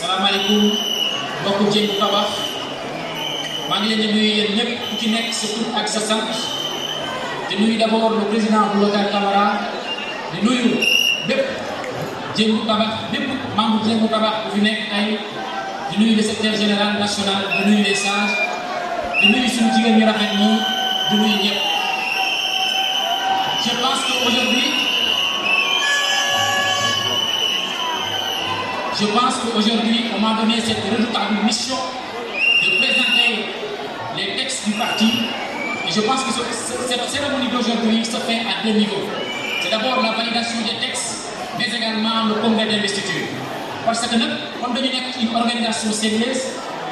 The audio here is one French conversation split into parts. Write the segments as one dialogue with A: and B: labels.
A: salaamaaleykum mbokku Jéngu Kabax maa ngi leen di nuyu yéen ñëpp ku ci nekk sa tur ak sa sant di nuyu d'abord le président Boubacar Camara di nuyu bépp Jéngu Kabax bépp membre Jéngu Kabax bu fi nekk tey di nuyu le secrétaire général national di nuyu les sages di nuyu suñu jigéen ñi rafet ñi di nuyu ñëpp. Je pense qu'aujourd'hui, on m'a donné cette redoutable mission de présenter les textes du parti. Et je pense que cette cérémonie d'aujourd'hui se fait à deux niveaux. C'est d'abord la validation des textes, mais également le congrès d'investiture. Parce que nous, comme nous sommes une organisation sérieuse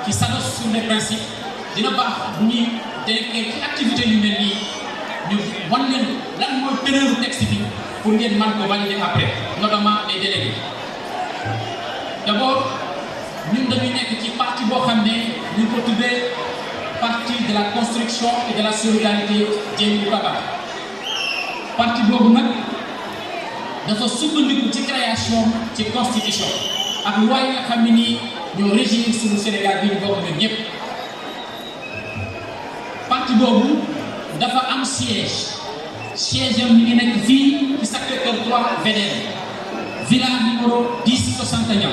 A: qui s'adosse sur les principes, nous avons des activités humaines. Nous avons le teneur du texte pour nous valider après, notamment les délégués. D'abord, nous devons être qui parti nous partie de la construction et de la solidarité Jéngu Kabax. Parti boobu nag dafa sukkandiku ci création ci constitution ak loi yi nga xam ne nii ñoo régir suñu Sénégal bi ñu bokk ñun ñëpp. Parti boobu dafa am siège am mi ngi nekk fii ci Sacré-Cœur 3 VDN villa numéro 1061.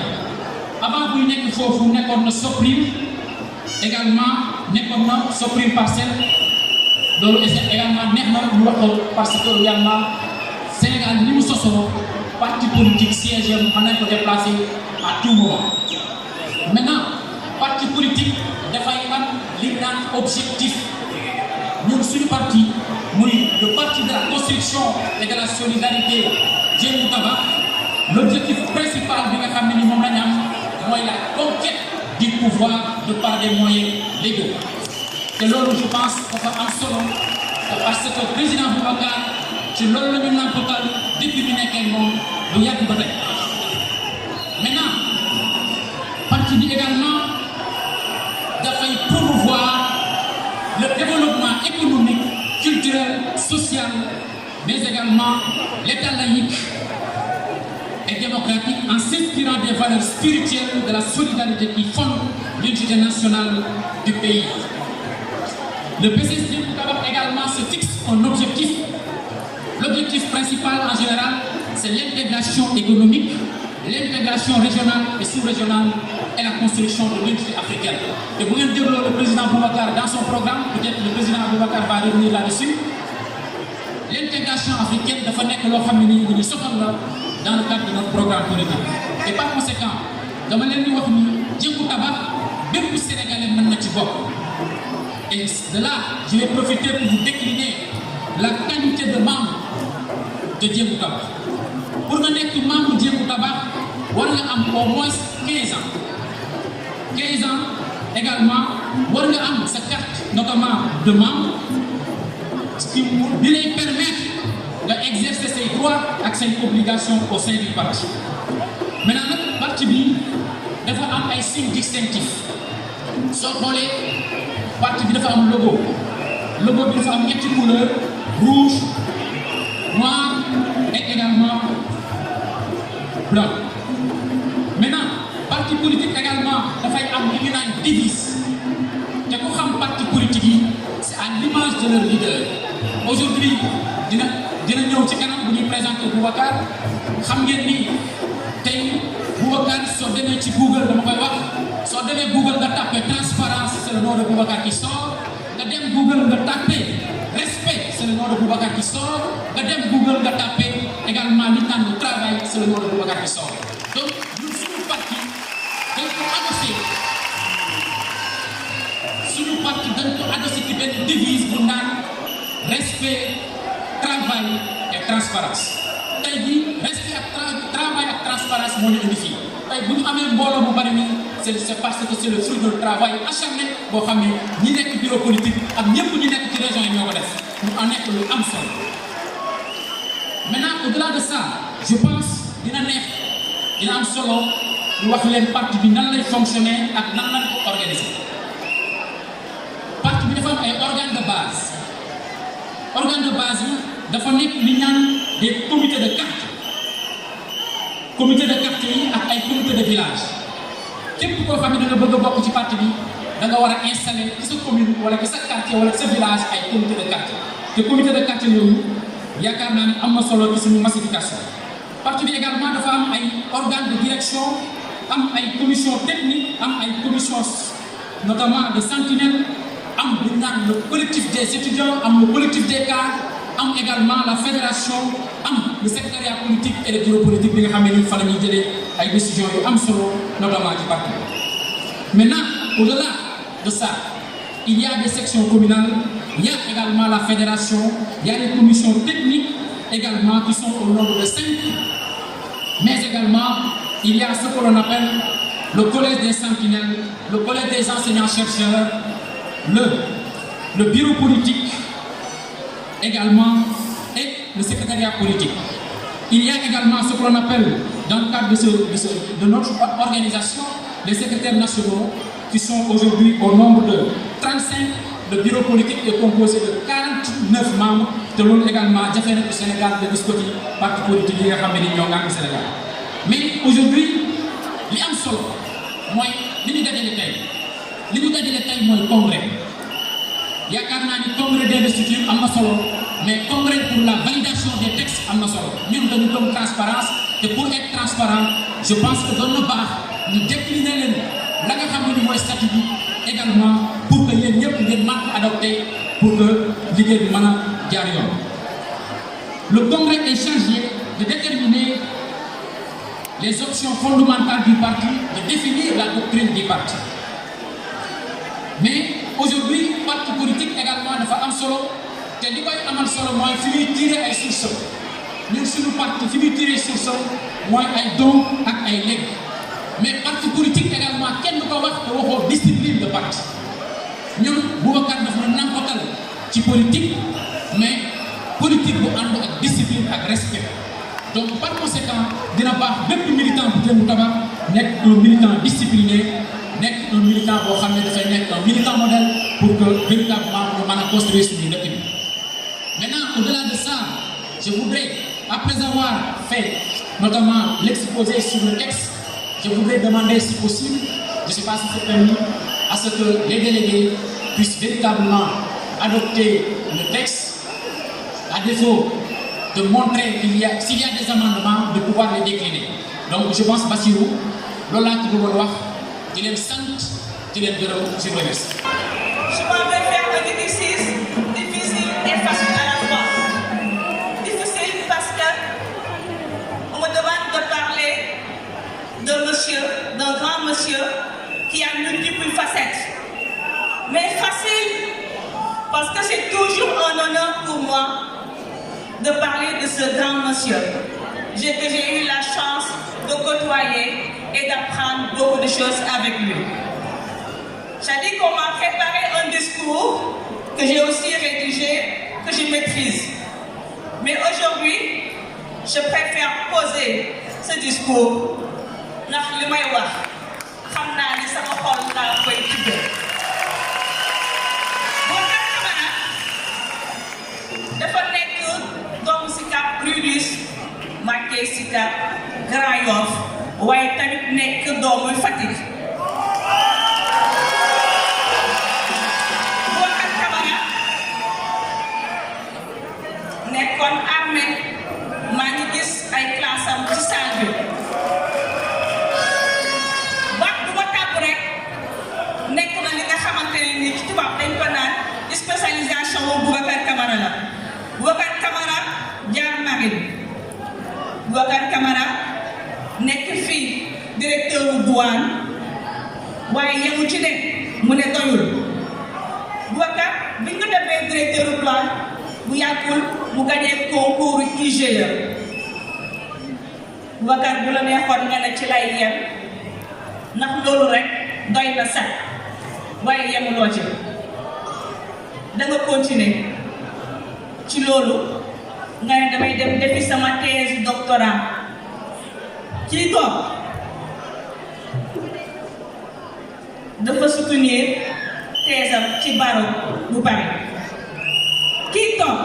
A: Avant buy nekk foofu nekkoon na Soprim également nekkoon na Soprim Parcelles loolu également neex na ñu wax ko parce que également Sénégal ni mu sosoo parti politique siège am mën nañ ko déplacer à tout moment. Maintenant parti politique dafay am li naan objectif ñun suñu parti muy le parti de la construction et de la solidarité Jéngu Kabax. L'objectif principal bi nga xam ne ni moom lañ am mooy la conquête du pouvoir de par des moyens légaux. te loolu je pense dafa am solo parce que président Boubacar ci loolu la ñu nàmpatal depuis bi nekkee moom lu yàgg ba tey. Maintenant parti bi également dafay promouvoir le développement économique, culturel, social, mais également l'état laïque et démocratique en s'inspirant des valeurs spirituelles de la solidarité qui fondent l'unité nationale du pays. Le PCS Jéngu Kabax également se fixe un objectif. L'objectif principal en général, c'est l'intégration économique, l'intégration régionale et sous-régionale et la construction de l'unité africaine. Et vous voyez le président Boubacar dans son programme, peut-être le président Boubacar va revenir là-dessus. L'intégration africaine dafa nekk loo xam ne nii ñu soxal la dans le cadre de notre programme politique. Et par conséquent dama leen di wax ni Jéngu Kabax bépp Sénégalais mën na ci bokk. Et de là, je vais profiter pour vous décliner la qualité de membre de Jéngu Kabax. Pour nga nekk membre de Jéngu Kabax war nga am au moins 15 ans. 15 ans également war nga am sa carte notamment de membre. Ce qui bi lay permettre d'exercer ses droits et ses obligations au sein du parti. Maintenant nag parti bi dafa am ay signes distinctifs soo xoolee parti bi dafa am logo bi dafa am ñetti couleurs rouge, noir et également blanc. Maintenant parti politique également dafay am li ñu naan devise te ku xam parti politique yi c'est à l'image de leur leader. Aujourd'hui dina ñëw ci kanam bu ñuy présenter Boubacar xam ngeen ni tey Boubacar soo demee ci Google dama koy wax soo demee Google nga tapé transparence c'est le nom de Boubacar qui sort nga dem Google nga tapé respect c'est le nom de Boubacar qui sort nga dem Google nga tapé également li naan le travail c'est le nom de Boubacar qui sort. Donc ñun suñu parti dañ ko adossé ci benn devise bu naan respect, travail et transparence. Tey jii respect ak travail ak transparence moo ñu indi fii tey bu ñu amee mbooloo bu bari nii c'est parce que c'est le fruit de travail acharné boo xam ne ñi nekk bureau politique ak ñëpp ñi nekk ci région yi ñoo ko def mu en nekk lu am solo. Maintenant au-delà de ça je pense dina am solo ñu wax leen parti bi nan lay fonctionner ak nan lañ ko organiser. Parti bi dafa am ay organes de base. Organe de base yi dafa nekk li ñaan des comités de quartier yi ak ay comités de village képp koo xam ne da nga bëgg a bokk ci parti bi da nga war a installer ci sa commune wala ci sa quartier wala ci sa village ay comité de quartier te comité de quartier yooyu yaakaar naa ni am na solo ci suñu massification. parti bi également dafa am ay organes de direction am ay commission technique am ay commission notamment de sentinelle am lu naan le collectif des étudiants am le collectif des cadres am également la fédération am le secrétariat politique et le bureau politique bi nga xam ne ni fa la ñuy jëlee ay décisions yu am solo notamment ci parti bi. Maintenant au-delà de ça il y a des sections communales, il y a également la fédération, il y a les commissions techniques également qui sont au nombre de 5, mais également il y a ce que l'on appelle le collège des sentinelles, le collège des enseignants-chercheurs, le bureau politique également et le secrétariat politique. Il y a également ce que l'on appelle, dans le cadre de notre organisation, les secrétaires nationaux qui sont aujourd'hui au nombre de 35. Le bureau politique est composé de 49 membres, de l'autre également, jafe na au Sénégal de discuter parti politique yi nga xam ne ni ñoo ngi Sénégal. Mais aujourd'hui li am solo mooy li ñu dajale tey mooy congrès yaakaar naa ni congrès d'investiture am na solo mais congrès pour la validation des textes am na solo ñun dañu doon transparence te pour être transparent je pense que doon na baax ñu décliner leen la nga xam ne ni mooy statut bi également pour que yéen ñëpp ngeen mën ko adopté pour que liggéey bi mën a jaar yoon. Le congrès est chargé de déterminer les options fondamentales du parti, de définir la doctrine du parti. Mais aujourd'hui parti politique également dafa am solo te li koy amal solo mooy fi ñuy tirer ay sources ñun suñu parti fi ñuy tirer sources mooy ay dons ak ay legs. Mais parti politique également kenn du ko wax te waxoo discipline de parti ñun Boubacar dafa ñu nampatal ci politique mais politique bu ànd ak discipline ak respect donc par conséquent dina baax bépp militant bu jëm tabax nekk un militant discipliné nekk un militant boo xam ne dafay nekk un militant modèle pour que véritablement ñu mën a construire suñu dëkk bi. Maintenant au-delà de ça je voudrais après avoir fait notamment l'exposé sur le texte. Je voudrais demander, si possible, je ne sais pas si c'est permis, à ce que les délégués puissent véritablement adopter le texte, à défaut de montrer s'il y a des amendements, de pouvoir les décliner. Donc je pense, Bassirou, Lola qui veut voir, il est sant, il est bureau, je vous remercie.
B: Je m'en vais faire un exercice difficile et facile à la fois. Difficile parce que on me demande de parler d'un grand monsieur qui a multiples facettes. Mais facile, parce que c'est toujours un honneur pour moi de parler de ce grand monsieur que j'ai eu la chance de côtoyer et d'apprendre beaucoup de choses avec lui. J'ai dit qu'on m'a préparé un discours que j'ai aussi rédigé, que je maîtrise. Mais aujourd'hui, je préfère poser ce discours ndax li may wax xam naa ni sama xol laa koy tuddee. Boubacar Camara dafa nekk doomu Sicap Rydis Mbacké Sicap Grand Yoff waaye tamit nekk doomu Fatick. Boubacar Camara nekkoon armée maa ngi gis ay classe am ci salle bi. nekk na li nga xamante ne nii ci tubaab dañ ko naan spécialisation wu Boubacar Camara la. Boubacar Camara jaar marine. Boubacar Camara nekk fii directeur wu douane waaye yemu ci ne mu ne doyul. Boubacar bi nga defee directeur wu douane bu yàggul mu gagné concours IGE. Boubacar bu la neexoon nga ne ci lay yem ndax loolu rek doy na sax. waaye yemuloo ci da nga continuer ci loolu nga ne damay dem defi sama thèse doctorat kii toog dafa soutenir thèse am ci barreau bu Paris kii toog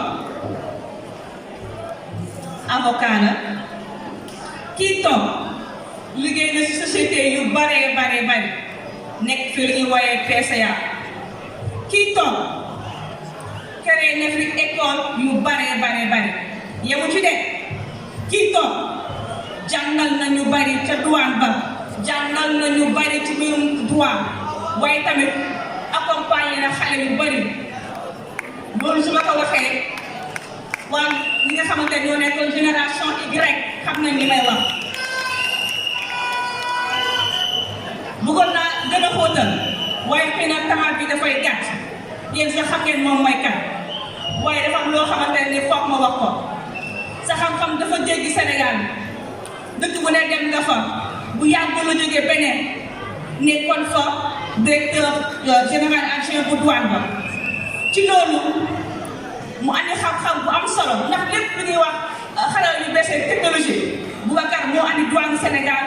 B: avocat la kii toog liggéey na ci société yu bare bari nekk fi lu ñuy woowee PCA kii toog créé na fi école yu bari yemu ci de kii toog jàngal na ñu bari ca douane ba jàngal na ñu bari ci mbirum droit waaye tamit accompagné na xale yu bari loolu su ma ko waxee waa ñi nga xamante ne ñoo nekkoon génération Y xam nañ li may wax bëggoon naa gën a xóotal waaye xëy na temps bi dafay gàtt yéen sax xam ngeen moom mooy kan waaye dafa am loo xamante ne foog ma wax ko sa xam-xam dafa jéggi Sénégal dëkk bu ne dem nga fa bu yàgg la jógee beneen nekkoon fa directeur général adjoint bu douane ba ci loolu mu andi xam-xam bu am solo ndax lépp lu ñuy wax xarala yu bees technologie Boubacar moo andi douane Sénégal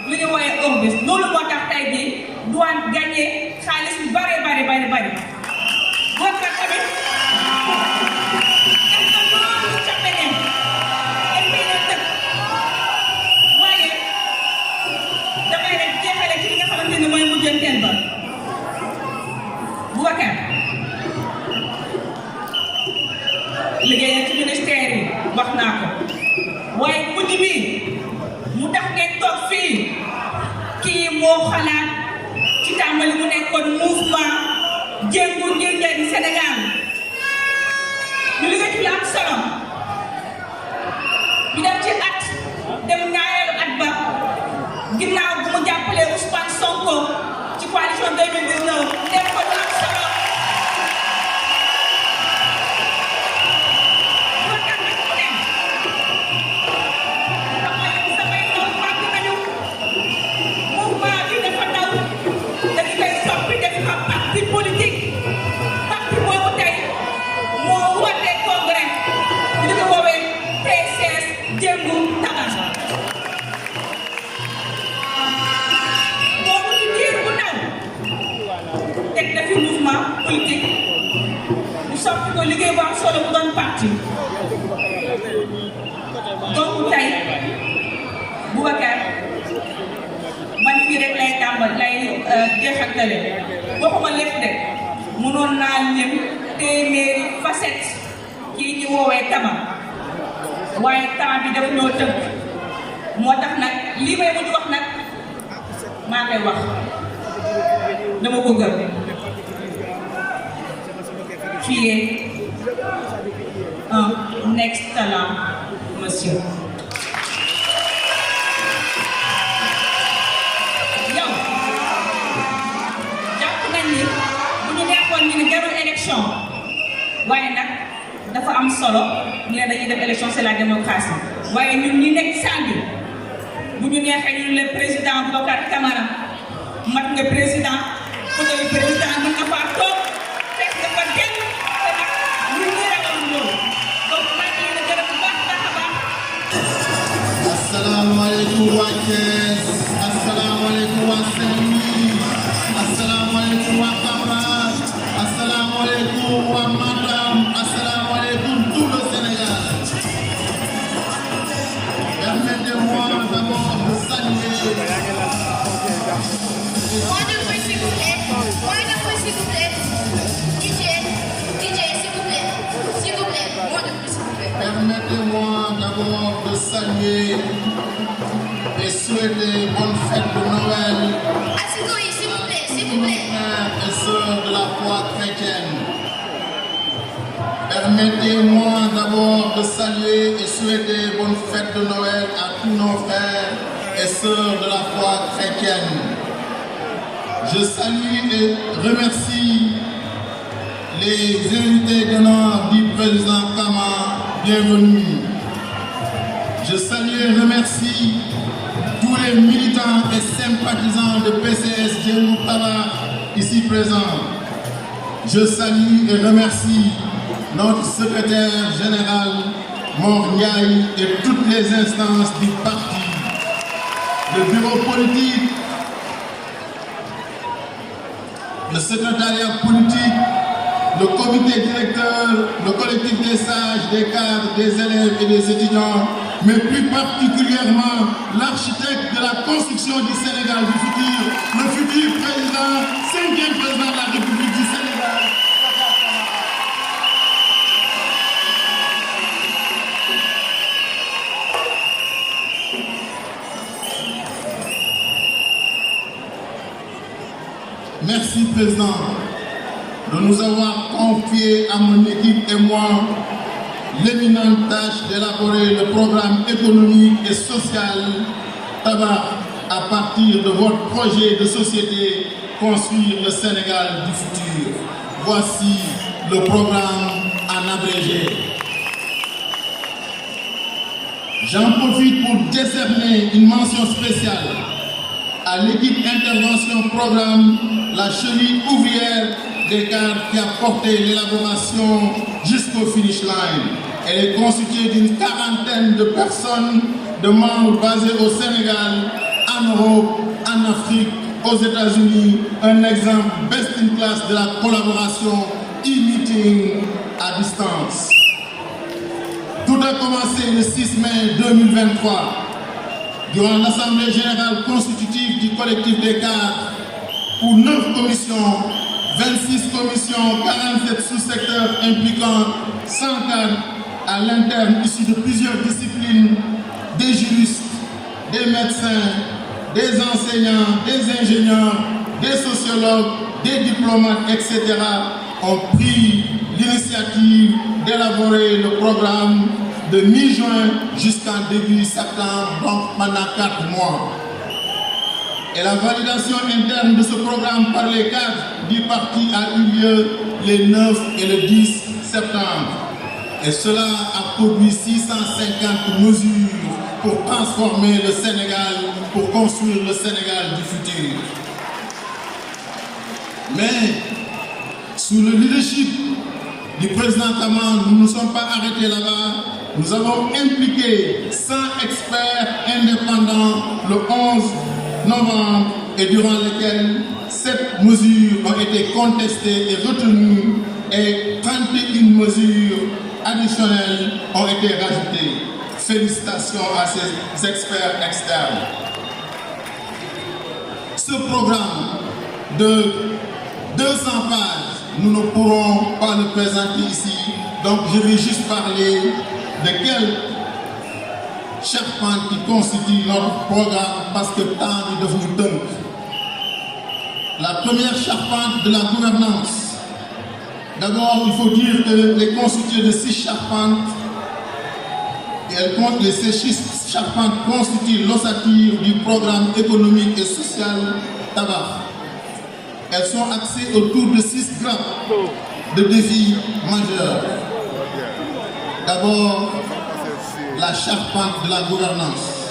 B: lu ñu woowee OMBIS loolu moo tax tey bii douane gagné xaalis bu bari Boubacar tamit def na loolu ca beneen dëkk waaye damay rek jeexale ci li nga xamante ni mooy mujjanteel ba Boubacar liggéey na ci ministère yi wax naa ko waaye mujj bi mu tax ngeen toog fii kii moo xalaat ci tàmbali mu nekkoon mouvement jéngu ngir njëriñ Sénégal ñu liggéey ci lu am solo ñu dem ci at dem ñaareelu at ba ginnaaw bu mu jàppalee Ousmane Sonko ci coalition 2019 def ko lu am solo liggéey bu am solo bu doon parti donc tey Boubacar man fii rek lay tàmbal lay jeexantale waxuma lépp de mënoon naa lim téeméeri facette kii ñu woowee Tama waaye temps bi daf ñoo tënk moo tax nag lii may mujj wax nag maa koy wax dama ko gëm tu es un excellent monsieur. yow jàpp nañ ni bu ñu nekkoon ñu ne jarul élection waaye nag dafa am solo ñu ne dañuy def élection c'est la démocratie waaye ñun ñi nekk sànni bu ñu neexee ñu le président Boubacar Camara mat nga président ku doon président mën nga faa toog fekk nga fa génn te nag ñu ngi ragal loolu donc maa ngi leen a gërëm bu baax a baax.
C: asalaamaaleykum waa Thiès asalaamaaleykum waa Saint-Louis asalaamaaleykum waa Kaolack asalaamaaleykum waa Matam asalaamaaleykum tout le Sénégal. Permettez-moi d'abord de saluer. Permettez-moi d'abord de saluer et souhaiter bonne fête de Noël à tous nos frères et sœurs de la foi chrétienne. Permettez-moi d'abord de saluer et souhaiter bonne fête de Noël à tous nos frères et sœurs de la foi chrétienne. Je salue et remercie les invités d'honneur du président Kama. Bienvenue. Je salue et remercie tous les militants et sympathisants de PCS Djengou Taba ici présents. Je salue et remercie notre secrétaire général Mor Ndiaye et toutes les instances du parti, le bureau politique, le secrétariat politique, le comité directeur, le collectif des sages, des cadres, des élèves et des étudiants, mais plus particulièrement l'architecte de la construction du Sénégal du futur, le futur Merci, Président, de nous avoir confié à mon équipe et moi l'éminente tâche d'élaborer le programme économique et social tabac à partir de votre projet de société Construire le Sénégal du futur. Voici le programme en abrégé. J'en profite pour décerner une mention spéciale à l'équipe intervention programme, la cheville ouvrière des cadres qui a porté l'élaboration jusqu'au finish line. Elle est constituée d'une quarantaine de personnes, de membres basés au Sénégal, en Europe, en Afrique, aux États-Unis, un exemple best in class de la collaboration e-meeting à distance. Tout a commencé le 6 mai 2023, durant l'Assemblée générale constitutive du collectif des cadres, où 9 commissions, 26 commissions, 47 sous-secteurs impliquant 100 cadres à l'interne issus de plusieurs disciplines, des juristes, des médecins, des enseignants, des ingénieurs, des sociologues, des diplomates, etc. ont pris l'initiative d'élaborer le programme de mi-juin jusqu'en début septembre, donc pendant 4 mois. Et la validation interne de ce programme par les cadres du parti a eu lieu les 9 et le 10 septembre. Et cela a produit 650 mesures pour transformer le Sénégal, pour construire le Sénégal du futur. Mais, sous le leadership du président Kaman, nous ne nous sommes pas arrêtés là-bas. Nous avons impliqué 100 experts indépendants le 11 novembre et durant lesquels 7 mesures ont été contestées et retenues et 31 mesures additionnelles ont été rajoutées. Félicitations à ces experts externes. Ce programme de 200 pages, nous ne pourrons pas le présenter ici, donc je vais juste parler de quelle charpente qui constitue notre programme parce que le temps est devenu dingue. La première charpente de la gouvernance. D'abord, il faut dire qu'elle est constituée de 6 charpentes. Et ces 6 charpentes constituent l'ossature du programme économique et social tabac. Elles sont axées autour de 6 grappes de défis majeurs. D'abord, la charpente de la gouvernance.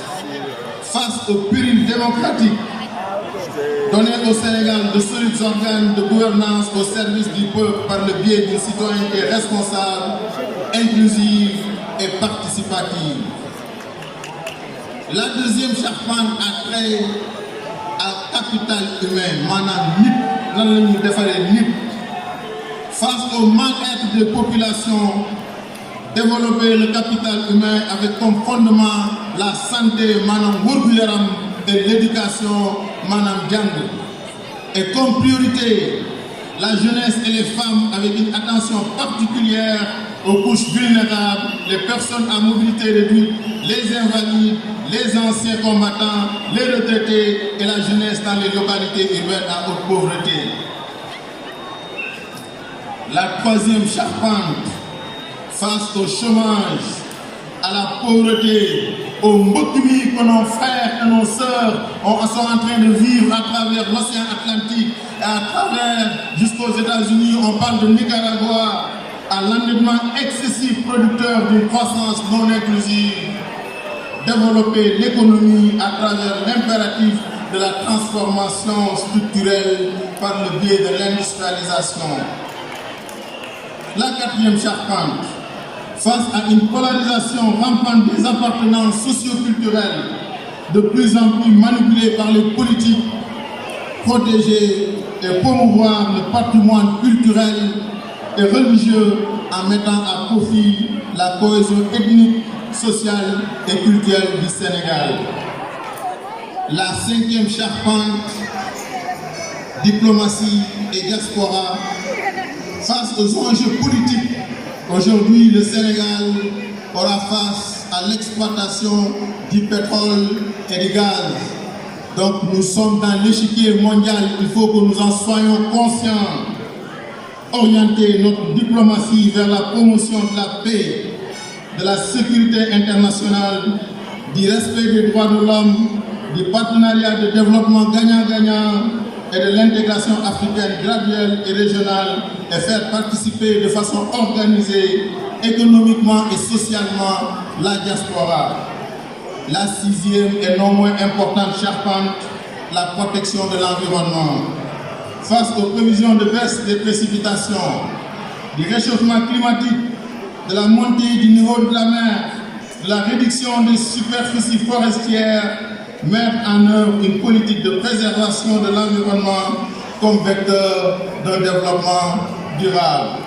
C: Face au péril démocratique, donner au Sénégal de solides organes de gouvernance au service du peuple par le biais d'une citoyenneté responsable, inclusive et participative. La deuxième charpente a trait à capital humain, maanaam nit, face au mal-être des populations, développer le capital humain avec comme fondement la santé, maanaam wërgu yaram, et l'éducation, maanaam jàng. Et comme priorité, la jeunesse et les femmes avec une attention particulière aux couches vulnérables, les personnes à mobilité réduite, les invalides, les anciens combattants, les retraités et la jeunesse dans les localités urbaines à haute pauvreté. La troisième charpente, face au chômage, à la pauvreté, au mbokmi que nos frères et nos sœurs sont en train de vivre à travers l'océan Atlantique et à travers jusqu'aux États-Unis, on parle de Nicaragua, à l'endettement excessif producteur d'une croissance non inclusive, développer l'économie à travers l'impératif de la transformation structurelle par le biais de l'industrialisation. La quatrième charpente, face à une polarisation rampante des appartenances socio-culturelles, de plus en plus manipulées par les politiques, protéger et promouvoir le patrimoine culturel et religieux en mettant à profit la cohésion ethnique, sociale et culturelle du Sénégal. La cinquième charpente, diplomatie et diaspora, face aux enjeux politiques. Aujourd'hui, le Sénégal aura face à l'exploitation du pétrole et du gaz. Donc nous sommes dans l'échiquier mondial, il faut que nous en soyons conscients. Orienter notre diplomatie vers la promotion de la paix, de la sécurité internationale, du respect des droits de l'homme, du partenariat de développement gagnant-gagnant et de l'intégration africaine graduelle et régionale et faire participer de façon organisée, économiquement et socialement la diaspora. La sixième et non moins importante charpente, la protection de l'environnement. Face aux prévisions de baisse des précipitations, du réchauffement climatique, de la montée du niveau de la mer, de la réduction des superficies forestières, mettre en œuvre une politique de préservation de l'environnement comme vecteur d'un développement durable.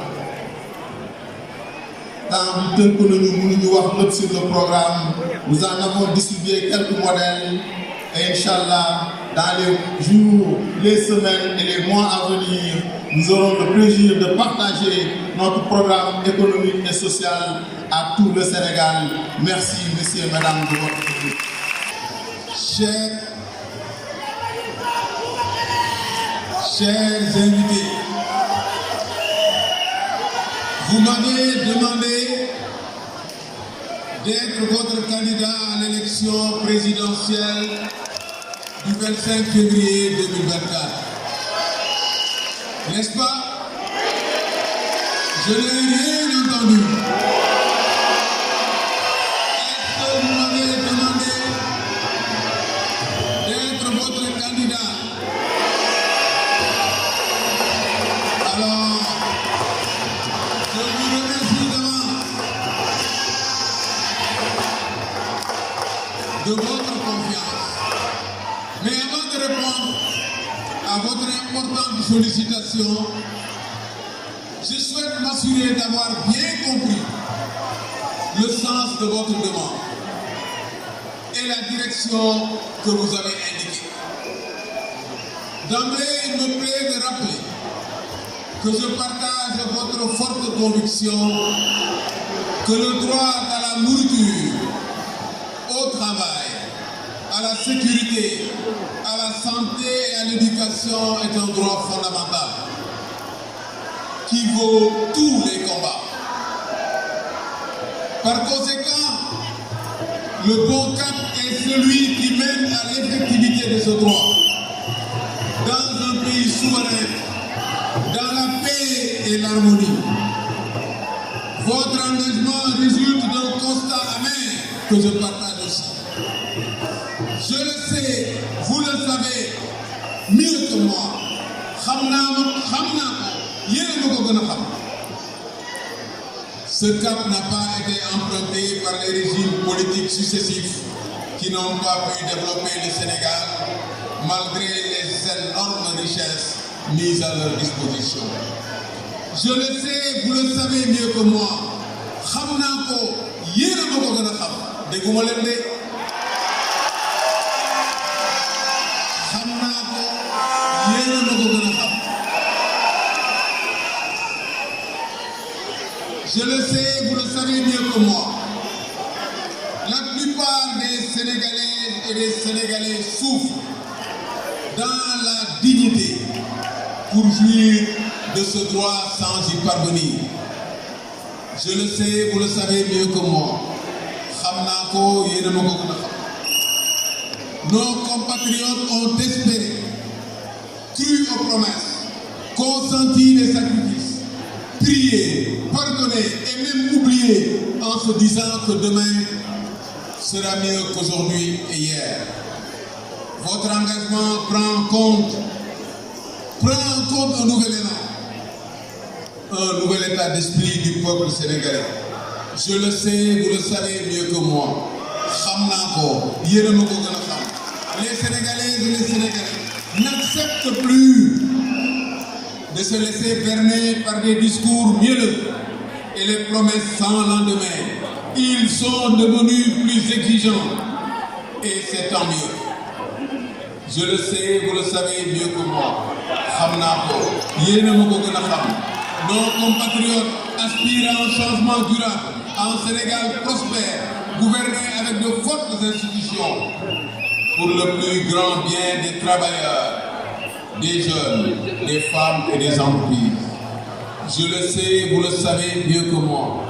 C: Dans le temps que nous avons sur le programme, nous en avons distribué quelques modèles et Inch'Allah, dans les jours, les semaines et les mois à venir, nous aurons le plaisir de partager notre programme économique et social à tout le Sénégal. Merci, messieurs et mesdames, de votre écoute.
D: Chers invités, vous m'avez demandé d'être votre candidat à l'élection présidentielle du 25 février 2024. N'est-ce pas? Je n'ai rien entendu. Est-ce que vous m'avez demandé d'être votre candidat? Alors, je vous remercie d'avance de votre confiance. Mais avant de répondre à votre importante sollicitation, je souhaite m'assurer d'avoir bien compris le sens de votre demande et la direction que vous avez indiquée. D'emblée, il me plaît de rappeler que je partage votre forte conviction que le droit à la nourriture, au travail, à la sécurité, à la santé et à l'éducation est un droit fondamental qui vaut tous les combats. Par conséquent, le bon cap est celui qui mène à l'effectivité de ce droit dans un pays souverain, dans la paix et l'harmonie. Votre engagement résulte d'un constat amer que je partage aussi. Je le sais, vous le savez mieux que moi. Ce cap n'a pas été emprunté par les régimes politiques successifs qui n'ont pas pu développer le Sénégal malgré les énormes richesses mises à leur disposition. Je le sais, vous le savez mieux que moi. Je le sais, vous le savez mieux que moi. La plupart des Sénégalaises et des Sénégalais souffrent dans la dignité pour jouir de ce droit sans y parvenir. Je le sais, vous le savez mieux que moi. Nos compatriotes ont espéré, cru aux promesses, consenti des sacrifices, prié, pardonné et même oublié en se disant que demain sera mieux qu'aujourd'hui et hier. Votre engagement prend en compte un nouvel élan, un nouvel état d'esprit du peuple sénégalais. Je le sais, vous le savez mieux que moi. Les Sénégalaises et les Sénégalais n'acceptent plus de se laisser berner par des discours mielleux et les promesses sans lendemain. Ils sont devenus plus exigeants et c'est tant mieux. Je le sais, vous le savez mieux que moi. Nos compatriotes aspirent à un changement durable, à un Sénégal prospère, gouverné avec de fortes institutions. pour le plus grand bien des travailleurs, des jeunes, des femmes et des entreprises. Je le sais, vous le savez mieux que moi.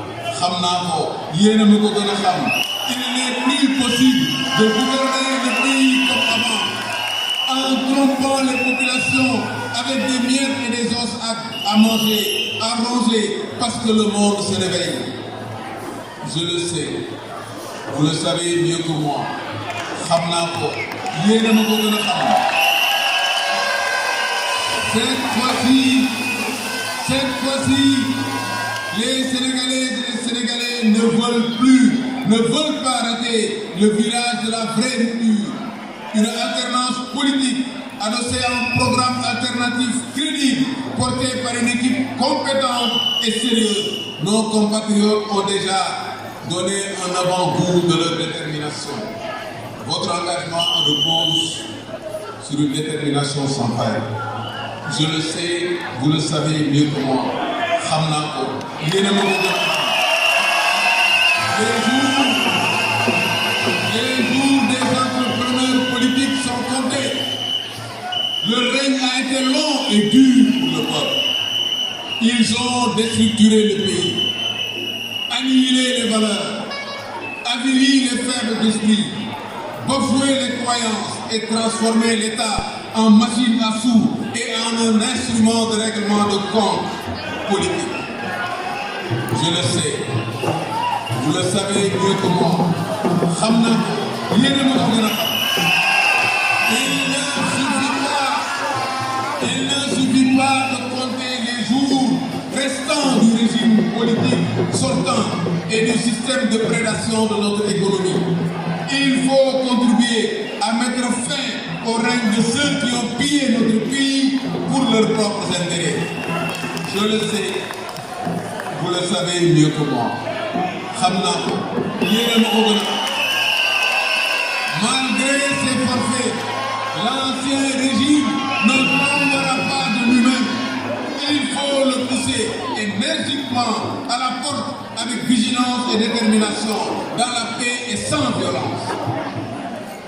D: Il n'est plus possible de gouverner le pays comme avant, en trompant les populations avec des miettes et des os à manger, à ronger, parce que le monde se réveille. Je le sais, vous le savez mieux que moi. Cette fois-ci, les Sénégalais et les Sénégalais ne veulent pas rater le virage de la vraie rupture. Une alternance politique adossée à un programme alternatif crédible, porté par une équipe compétente et sérieuse. Nos compatriotes ont déjà donné un avant-goût de leur détermination. Votre engagement repose sur une détermination sans faille. Je le sais, vous le savez mieux que moi. Les jours des entrepreneurs politiques sont comptés. Le règne a été long et dur pour le peuple. Ils ont déstructuré le pays, annihilé les valeurs, avili les faibles d'esprit, bafoué les croyances et transformé l'État en machine à sous et en un instrument de règlement de compte politique. Je le sais, vous le savez mieux que moi. Il ne suffit pas de compter les jours restants du régime politique sortant et du système de prédation de notre économie. Il faut contribuer à mettre fin au règne de ceux qui ont pillé notre pays pour leurs propres intérêts. Je le sais, vous le savez mieux que moi. Malgré ces forfaits, l'ancien régime ne tombera pas de lui-même. Il faut le pousser énergiquement à la porte avec vigilance et détermination, dans la paix et sans violence.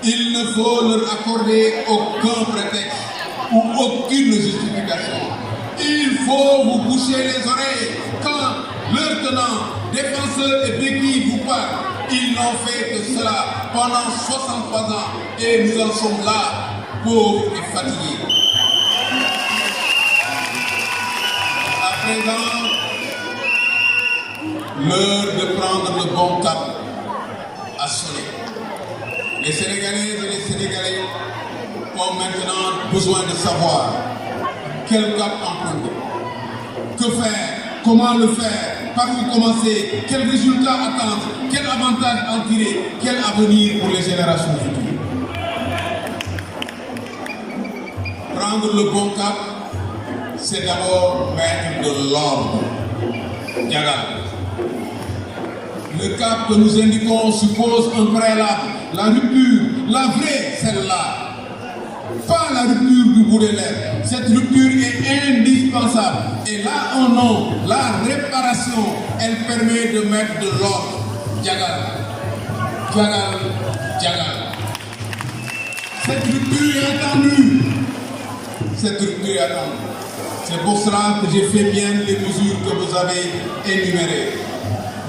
D: Il ne faut leur accorder aucun prétexte ou aucune justification. Il faut vous boucher les oreilles quand leurs tenants, défenseurs et béquilles vous parlent. Ils n'ont fait que cela pendant 63 ans et nous en sommes là, pauvres et fatigués. À présent, l'heure de prendre le bon cap a sonné. Les Sénégalais et les Sénégalais ont maintenant besoin de savoir quel cap emprunter, que faire, comment le faire, par où commencer, quels résultats attendre, quel avantage en tirer, quel avenir pour les générations futures. Prendre le bon cap, c'est d'abord mettre de l'ordre. Diagal. Le cap que nous indiquons suppose un préalable, la rupture, la vraie, celle-là. Pas la rupture du bout des lèvres. Cette rupture est indispensable. Et là, en nom, la réparation, elle permet de mettre de l'ordre. Diagal. Diagal. Diagal. Cette rupture est attendue. Cette rupture est attendue. C'est pour cela que j'ai fait bien les mesures que vous avez énumérées.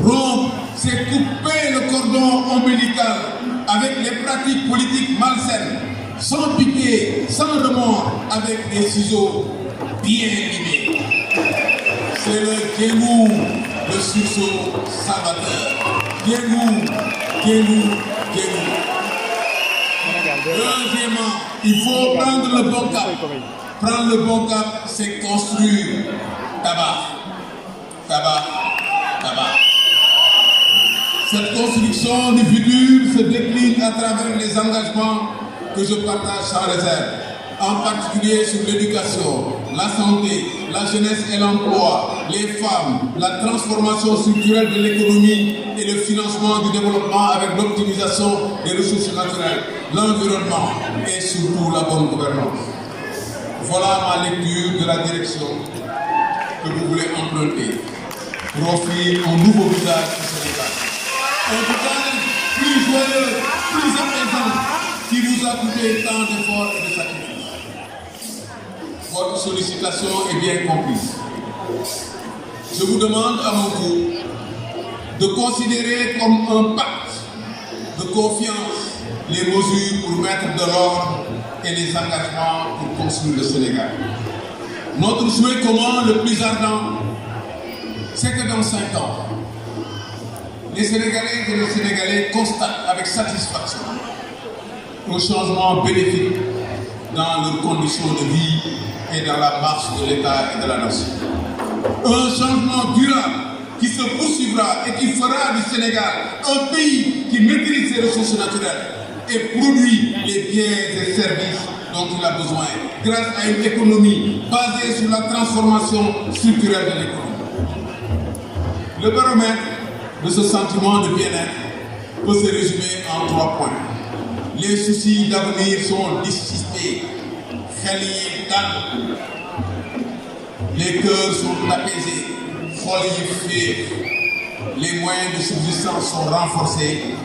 D: Rompre, c'est couper le cordon ombilical avec les pratiques politiques malsaines, sans piquer, sans remords, avec des ciseaux bien limés. C'est le Guémou, le sursaut salvateur. Guémou, Guémou, Guémou. Deuxièmement, il faut prendre le bon cap. Prendre le bon cap, c'est construire. Tabac, tabac, tabac. Cette construction du futur se décline à travers les engagements que je partage sans réserve, en particulier sur l'éducation, la santé, la jeunesse et l'emploi, les femmes, la transformation structurelle de l'économie et le financement du développement avec l'optimisation des ressources naturelles, l'environnement et surtout la bonne gouvernance. Voilà ma lecture de la direction que vous voulez emprunter pour offrir un nouveau visage au Sénégal. Un visage plus joyeux, plus apaisant, qui vous a coûté tant d'efforts et de sacrifices. Votre sollicitation est bien comprise. Je vous demande à mon tour de considérer comme un pacte de confiance les mesures pour mettre de l'ordre et les engagements pour construire le Sénégal. Notre souhait commun le plus ardent, c'est que dans 5 ans, les Sénégalais et les Sénégalais constatent avec satisfaction un changement bénéfique dans leurs conditions de vie et dans la marche de l'État et de la nation. Un changement durable qui se poursuivra et qui fera du Sénégal un pays qui maîtrise ses ressources naturelles et produit les biens et services dont il a besoin grâce à une économie basée sur la transformation structurelle de l'économie. Le baromètre de ce sentiment de bien-être peut se résumer en 3 points. Les soucis d'avenir sont dissipés, les cœurs sont apaisés, les moyens de subsistance sont renforcés,